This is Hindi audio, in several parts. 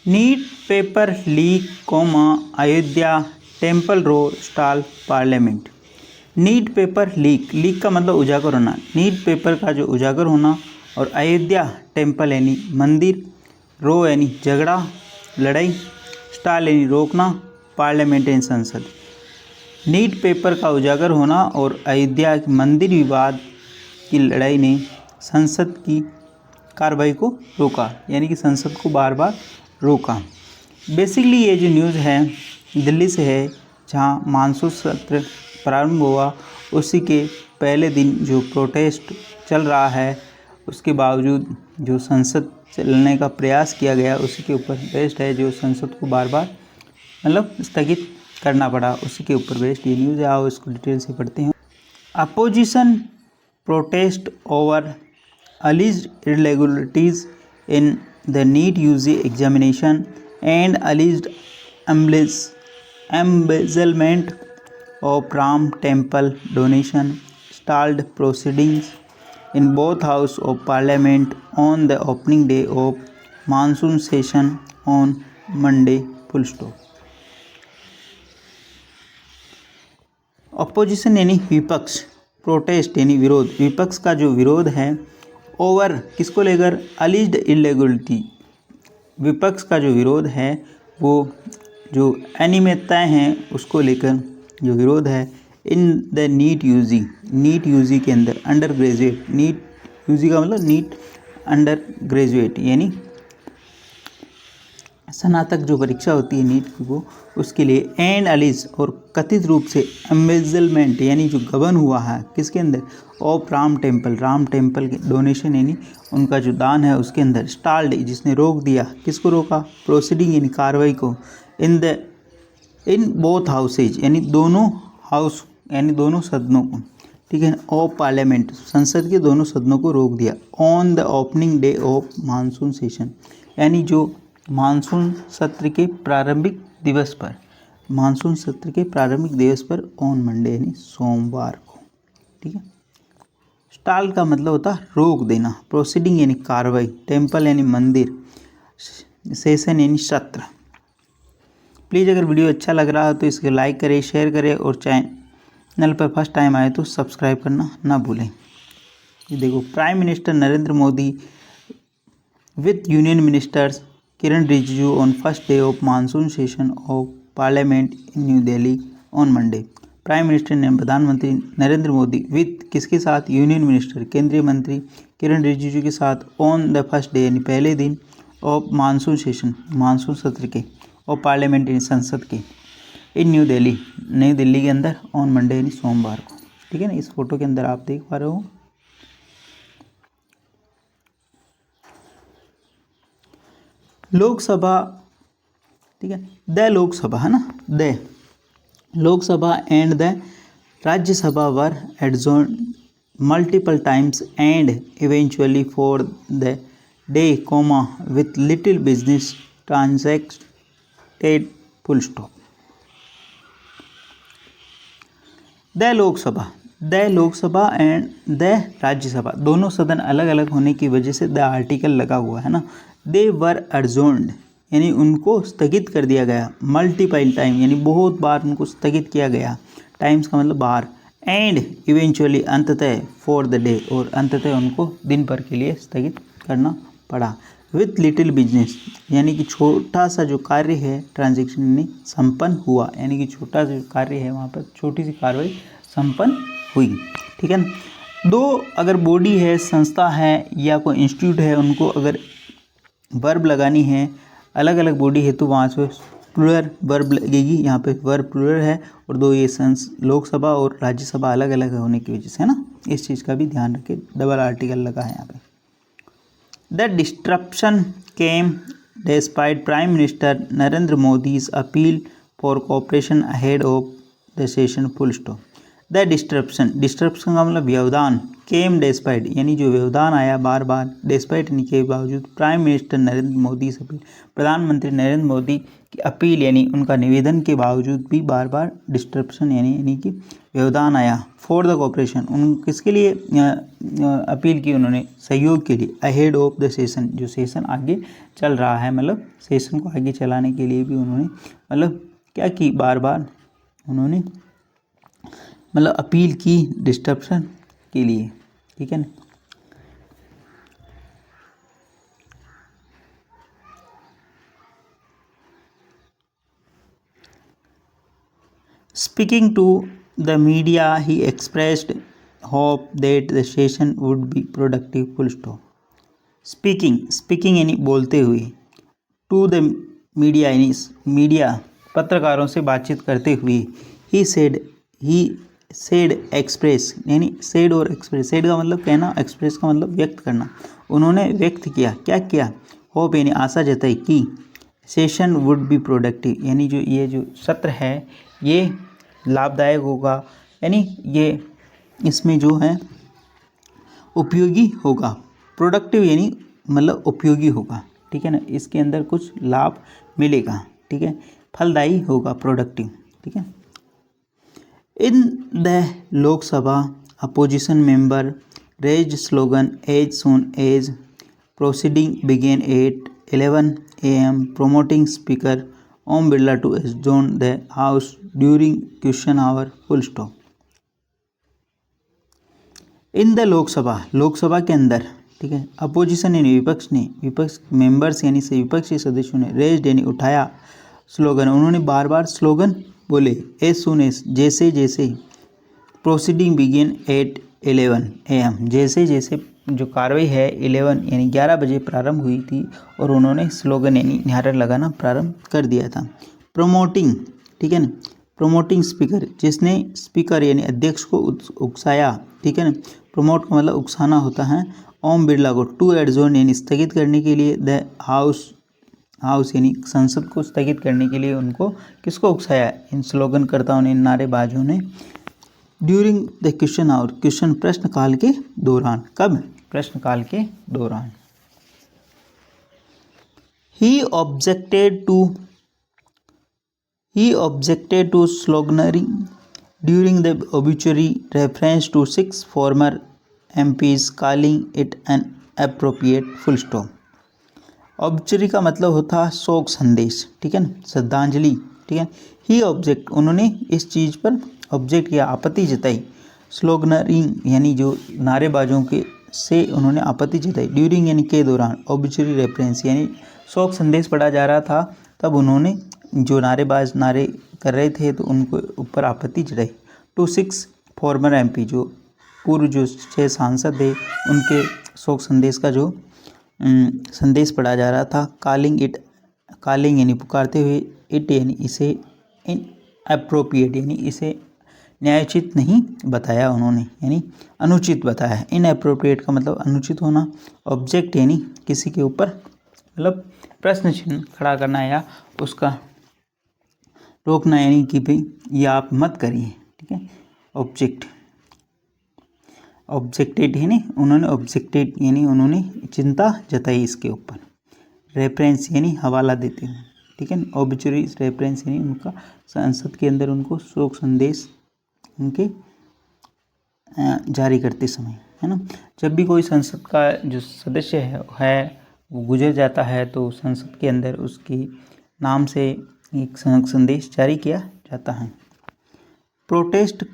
NEET paper leak Ayodhya temple row stall parliament. NEET paper leak का मतलब उजागर होना, नीट पेपर का जो उजागर होना, और अयोध्या टेम्पल यानी मंदिर, रो यानी झगड़ा लड़ाई, स्टॉल यानी रोकना, पार्लियामेंट यानी संसद। नीट पेपर का उजागर होना और अयोध्या मंदिर विवाद की लड़ाई ने संसद की कार्रवाई को रोका, यानी कि संसद को बार बार रोका। बेसिकली ये जो न्यूज़ है दिल्ली से है, जहाँ मानसून सत्र प्रारंभ हुआ उसी के पहले दिन जो प्रोटेस्ट चल रहा है, उसके बावजूद जो संसद चलने का प्रयास किया गया उसी के ऊपर बेस्ड है, जो संसद को बार बार मतलब स्थगित करना पड़ा, उसी के ऊपर बेस्ड ये न्यूज़ है। आओ इसको डिटेल से पढ़ते हैं। Opposition protest over alleged irregularities in the NEET UG examination and alleged embezzlement of Ram Temple donation stalled proceedings in both House of Parliament on the opening day of monsoon session on Monday. Full stop. Opposition यानी विपक्ष, प्रोटेस्ट यानी विरोध, विपक्ष का जो विरोध है ओवर किसको लेकर, अलिज्ड इरेगुलरिटी, विपक्ष का जो विरोध है वो जो अनियमितताएं हैं उसको लेकर जो विरोध है इन द नीट यूजी के अंदर अंडर ग्रेजुएट, नीट यूजी का मतलब नीट अंडर ग्रेजुएट यानी स्नातक जो परीक्षा होती है नीट की वो, उसके लिए एंड अलिज और कथित रूप से एम्बेजलमेंट यानी जो गबन हुआ है किसके अंदर, ऑफ राम टेम्पल के डोनेशन यानी उनका जो दान है उसके अंदर, स्टाल्ड जिसने रोक दिया, किसको रोका, प्रोसीडिंग यानी कार्रवाई को, इन बोथ हाउसेज यानी दोनों हाउस यानी दोनों सदनों को, ठीक है, ऑफ पार्लियामेंट संसद के दोनों सदनों को रोक दिया, on the opening day of monsoon session यानी जो मानसून सत्र के प्रारंभिक दिवस पर, मानसून सत्र के प्रारंभिक दिवस पर ऑन मंडे यानी सोमवार को, ठीक है। स्टाल का मतलब होता है रोक देना, प्रोसीडिंग यानी कार्रवाई, टेम्पल यानी मंदिर, सेशन यानी सत्र। प्लीज़ अगर वीडियो अच्छा लग रहा हो तो इसको लाइक करें, शेयर करें और चैनल पर फर्स्ट टाइम आए तो सब्सक्राइब करना ना भूलें। ये देखो, prime minister Narendra Modi with union ministers Kiran Rijiju on first day of monsoon session of parliament in new Delhi on Monday. Prime minister ने प्रधानमंत्री नरेंद्र मोदी विथ किसके साथ, यूनियन मिनिस्टर केंद्रीय मंत्री किरण रिजिजू के साथ, ऑन द फर्स्ट डे यानी पहले दिन ऑफ मानसून सेशन मानसून सत्र के, और पार्लियामेंट यानी संसद के, इन न्यू दिल्ली नई दिल्ली के अंदर ऑन मंडे यानी सोमवार को, ठीक है ना। इस फोटो के अंदर आप देख पा रहे हो लोकसभा, ठीक है, द लोकसभा है ना, the Lok Sabha and the Rajya Sabha were adjourn multiple times and eventually for the day with little business transacted full stop. The Lok Sabha and the Rajya Sabha दोनों सदन अलग अलग होने की वजह से द आर्टिकल लगा हुआ है ना। दे वर एडजॉर्न्ड यानी उनको स्थगित कर दिया गया, मल्टीपल टाइम यानी बहुत बार उनको स्थगित किया गया, टाइम्स का मतलब बार, एंड इवेंचुअली अंततः फॉर द डे और अंततः उनको दिन भर के लिए स्थगित करना पड़ा। विथ लिटिल बिजनेस यानी कि छोटा सा जो कार्य है ट्रांजैक्शन यानी संपन्न हुआ, यानी कि छोटा सा जो कार्य है वहाँ पर छोटी सी कार्रवाई संपन्न हुई, ठीक है ना। दो अगर बॉडी है, संस्था है या कोई इंस्टीट्यूट है, उनको अगर वर्ब लगानी है, अलग अलग बॉडी है तो वहाँ से प्लूरल वर्ब लगेगी, यहाँ पे वर्ब प्लूरल है, और दो ये लोकसभा और राज्यसभा अलग अलग होने की वजह से है ना, इस चीज़ का भी ध्यान रखें, डबल आर्टिकल लगा है यहाँ पे। The disruption came despite prime minister Narendra Modi's appeal for cooperation ahead of the session full stop. The disruption का मतलब व्यवधान, केम डेस्पाइट यानी जो व्यवधान आया बार बार, डेस्पाइट यानी के बावजूद, प्राइम मिनिस्टर नरेंद्र मोदी से अपील, प्रधानमंत्री नरेंद्र मोदी की अपील यानी उनका निवेदन के बावजूद भी बार बार डिस्ट्रप्शन यानी कि व्यवधान आया। फॉर द कोऑपरेशन, उन किसके लिए अपील की उन्होंने, सहयोग के लिए, अहेड ऑफ द सेशन, जो सेशन आगे चल रहा है, मतलब सेशन को आगे चलाने के लिए भी उन्होंने मतलब क्या की, बार बार उन्होंने मतलब अपील की डिस्ट्रप्शन के लिए, ठीक है ना। Speaking to the media, he expressed hope that the session would be productive. Full stop. Speaking यानी बोलते हुए, to the media यानी मीडिया पत्रकारों से बातचीत करते हुए, he said express यानी said और express, said का मतलब कहना, express का मतलब व्यक्त करना, उन्होंने व्यक्त किया, क्या किया, होप यानी आशा जताई कि सेशन वुड बी प्रोडक्टिव यानी जो ये जो सत्र है ये लाभदायक होगा, यानी ये इसमें जो है उपयोगी होगा, प्रोडक्टिव यानी मतलब उपयोगी होगा, ठीक है ना, इसके अंदर कुछ लाभ मिलेगा, ठीक है, फलदायी होगा, प्रोडक्टिव, ठीक है। In the Lok Sabha opposition member raise slogan as soon as proceeding began at 11 AM promoting Speaker Om Birla to adjourn the House during question hour. Full stop. In the Lok Sabha के अंदर, ठीक है, अपोजिशन यानी विपक्ष मेंबर्स यानी से विपक्षी सदस्यों ने रेज्ड यानी उठाया, स्लोगन उन्होंने बार बार स्लोगन बोले, एज सुन एज जैसे प्रोसीडिंग बिगिन एट 11 AM जैसे जो कार्रवाई है 11 यानी 11 बजे प्रारंभ हुई थी और उन्होंने स्लोगन यानी नारा लगाना प्रारंभ कर दिया था। प्रमोटिंग, ठीक है ना, प्रमोटिंग स्पीकर जिसने स्पीकर यानी अध्यक्ष को उकसाया, ठीक है ना, प्रमोट का मतलब उकसाना होता है, ओम बिरला को टू एडजोर्न यानी स्थगित करने के लिए, द हाउस यानी संसद को स्थगित करने के लिए उनको किसको उकसाया, इन स्लोगनकर्ताओं ने, इन नारेबाजों ने, during the question hour question प्रश्नकाल के दौरान, कब, प्रश्नकाल के दौरान। He objected to sloganeering during the obituary reference to 6 former MPs calling it an appropriate. Full stop. ऑब्चुरी का मतलब होता है शोक संदेश, ठीक है ना, श्रद्धांजलि, ठीक है। ही ऑब्जेक्ट उन्होंने इस चीज़ पर ऑब्जेक्ट किया, आपत्ति जताई, स्लोगनरिंग यानी जो नारेबाजों के से उन्होंने आपत्ति जताई, ड्यूरिंग यानी के दौरान, ऑब्चुरी रेफरेंस यानी शोक संदेश पढ़ा जा रहा था तब उन्होंने जो नारेबाज नारे कर रहे थे तो उनको ऊपर आपत्ति जताई। टू 6 फॉर्मर MP जो पूर्व जो 6 सांसद थे उनके शोक संदेश का जो संदेश पढ़ा जा रहा था, कालिंग यानी पुकारते हुए, इट यानी इसे, इन अप्रोप्रिएट यानी इसे न्यायोचित नहीं बताया उन्होंने, यानी अनुचित बताया। इन अप्रोप्रिएट का मतलब अनुचित होना, ऑब्जेक्ट यानी किसी के ऊपर मतलब प्रश्न चिन्ह खड़ा करना या उसका रोकना, यानी कि भाई ये आप मत करिए, ठीक है। ऑब्जेक्टेड यानी उन्होंने ऑब्जेक्टेड यानी उन्होंने चिंता जताई इसके ऊपर, रेफरेंस यानी हवाला देते हैं, ठीक है ना, ऑब्चुरी रेफरेंस यानी उनका संसद के अंदर उनको शोक संदेश उनके जारी करते समय, है ना। जब भी कोई संसद का जो सदस्य है वो गुजर जाता है तो संसद के अंदर उसके नाम से एक संदेश जारी किया जाता है। Protest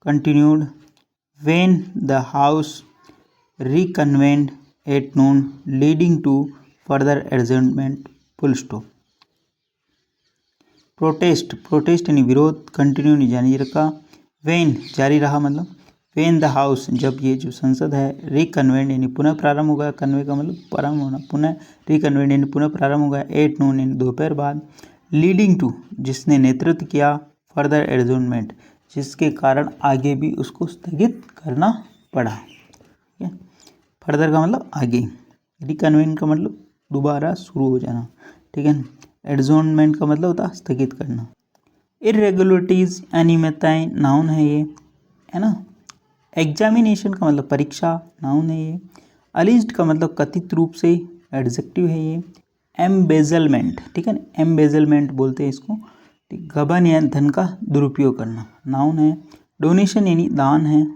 continued when the house reconvened at noon leading to further adjournment. Full stop. Protest यानी विरोध, कंटिन्यू जारी रखा, वेन जारी रहा मतलब, वेन द हाउस जब ये जो संसद है, रिकन्वेंट यानी पुनः प्रारंभ होगा, कन्वे का मतलब प्रारंभ होना, पुनः रिकन्वेंट यानी पुनः प्रारंभ होगा, एट नून यानी दोपहर बाद, लीडिंग टू जिसने नेतृत्व किया, फर्दर एडजोर्नमेंट जिसके कारण आगे भी उसको स्थगित करना पड़ा, ठीक है। फर्दर का मतलब आगे, रिकन्वेंट का मतलब दोबारा शुरू हो जाना, ठीक है। एडजोर्नमेंट का मतलब होता है स्थगित करना। इरेगुलरिटीज़ अनियमितताएँ नाउन है ये, है ना। एग्जामिनेशन का मतलब परीक्षा, नाउन है ये। अलिज्ड का मतलब कथित रूप से, एडजेक्टिव है ये। एम्बेजलमेंट, ठीक है ना, एम्बेजलमेंट बोलते हैं इसको, ठीक। गबन या धन का दुरुपयोग करना, नाउन है। डोनेशन यानी दान है।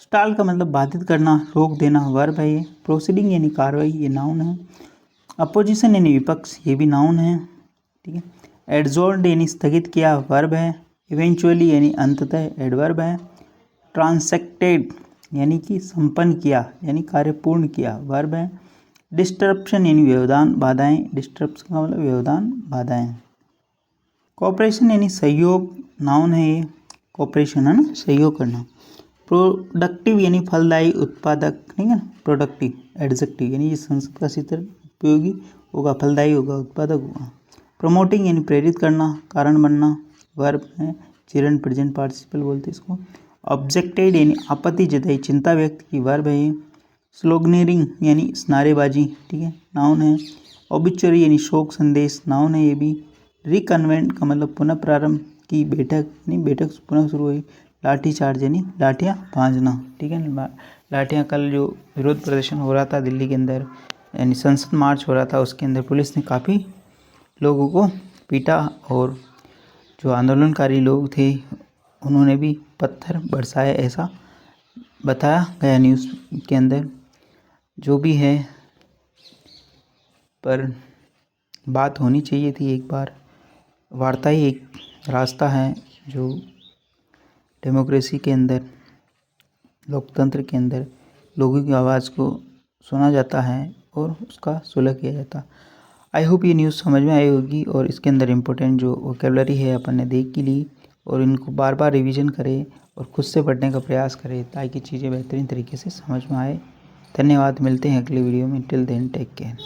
स्टाल का मतलब बाधित करना, रोक देना, वर्ब है ये। प्रोसीडिंग यानी कार्रवाई, ये नाउन है। अपोजिशन यानी विपक्ष, ये भी नाउन है, ठीक है। एड्जॉर्ड यानी स्थगित किया, वर्ब है। इवेंचुअली यानी अंततः, एडवर्ब है। ट्रांसैक्टेड यानी कि संपन्न किया, यानी कार्य पूर्ण किया, वर्ब है। डिस्टरप्शन यानी व्यवधान, बाधाएं। डिस्टरप्शन का मतलब व्यवधान, बाधाएं। कोऑपरेशन यानी सहयोग, नाउन है ये। कोऑपरेशन है ना, सहयोग करना। प्रोडक्टिव यानी फलदायी, उत्पादक, ठीक है ना। प्रोडक्टिव एडजेक्टिव यानी ये संस्कृत का सीतर उपयोगी होगा, फलदायी होगा, उत्पादक होगा। प्रमोटिंग यानी प्रेरित करना, कारण बनना, वर्ब है। चिरन प्रेजेंट पार्टिसिपल बोलते इसको। ऑब्जेक्टेड यानी आपत्ति जताई, चिंता व्यक्त की, वर्ब है ये। स्लोगनेरिंग यानी नारेबाजी, ठीक है, नाउन है। ऑबिचुअरी यानी शोक संदेश, नाउन है ये भी। रिकन्वेंट का मतलब पुनः प्रारंभ की, बैठक यानी बैठक पुनः शुरू हुई। लाठी चार्ज यानी लाठियाँ भांजना, ठीक है ना। लाठियाँ, कल जो विरोध प्रदर्शन हो रहा था दिल्ली के अंदर, यानी संसद मार्च हो रहा था, उसके अंदर पुलिस ने काफ़ी लोगों को पीटा और जो आंदोलनकारी लोग थे उन्होंने भी पत्थर बरसाए, ऐसा बताया गया न्यूज़ के अंदर। जो भी है, पर बात होनी चाहिए थी एक बार। वार्ता ही एक रास्ता है जो डेमोक्रेसी के अंदर, लोकतंत्र के अंदर लोगों की आवाज़ को सुना जाता है और उसका सुलह किया जाता। आई होप ये न्यूज़ समझ में आई होगी और इसके अंदर इम्पोर्टेंट जो वोकेबलरी है अपन ने देख की ली और इनको बार बार रिवीजन करें और खुद से पढ़ने का प्रयास करें ताकि चीज़ें बेहतरीन तरीके से समझ में आए। धन्यवाद, मिलते हैं अगले वीडियो में। Till then take care.